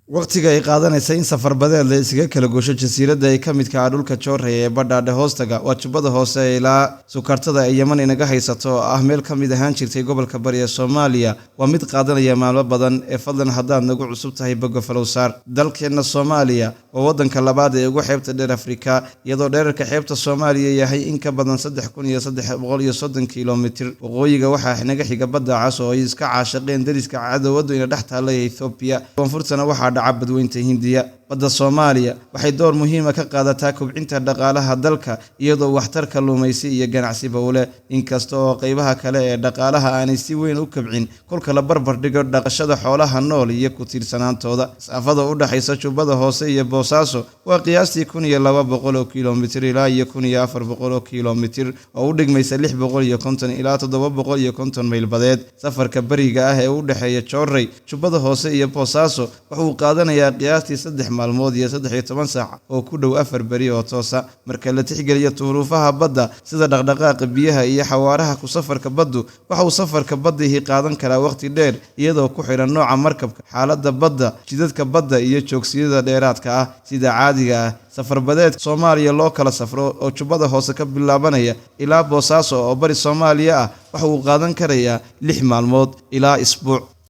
waqtiga ay qaadanaysa in safar badeed la isaga kala goosho jasiiradda ay ka midka ah dhulka Joorey ee badhaadhe hoostaga waa jubbada hoose ilaa sukartada ay Yemen inaga haysato oo ah meel ka mid ahaan jirtay gobolka bari ee Soomaaliya waa mid qaadanaya maalmo badan ee fadlan haddaad nagu cusub tahay boga falowsaar dalkeena Soomaaliya waa wadanka labaad ee ugu xeebta dheer Afrika iyadoo dhererka xeebta Soomaaliya yahay in ka badan 3330 kiiloomitir waqooyiga waxaa inaga xiga badda cas oo ay iska caashaqeen dariska cadawadu ina dhex taallay Ethiopia koonfurtana waxaa badweynta Hindiya badda Soomaaliya waxay door muhiim ah ka qaadataa kobcinta dhaqaalaha dalka iyadoo waxtarka luumaysi iyo ganacsiba u leh inkasta oo qaybaha kale ee dhaqaalaha aanay si weyn u kobcin kolka la barbar dhigo dhaqashada xoolaha nool iyo ku tiirsanaantooda masaafada u dhaxaysa jubbada hoose iyo Boosaaso waa qiyaastii 1200 kiiloomitir ilaa 1400 kiiloomitir oo u dhigmaysa 650 ilaa 750 mayl badeed safarka bariga ah ee u dhaxeeya Joorey jubbada hoose iyo Boosaaso wuxuu qaadanayaa qiyaastii 3 maalmood iyo 13 saac oo ku dhow 4 bari oo toosa marka la tixgeliyo turuufaha badda sida dhaqdhaqaaqa biyaha iyo xawaaraha ku safarka baddu waxa uu safarka badda qaadan karaa waqti dheer iyadoo ku xiran nooca markabka xaaladda badda jidadka badda iyo joogsiyada dheeraadka ah sida caadiga ah safar badeed Soomaaliya loo kala safro oo jubbada hoose ka bilaabanaya ilaa Boosaaso oo bari Soomaaliya ah waxa uu qaadan karayaa 6 maalmood ilaa isbuuc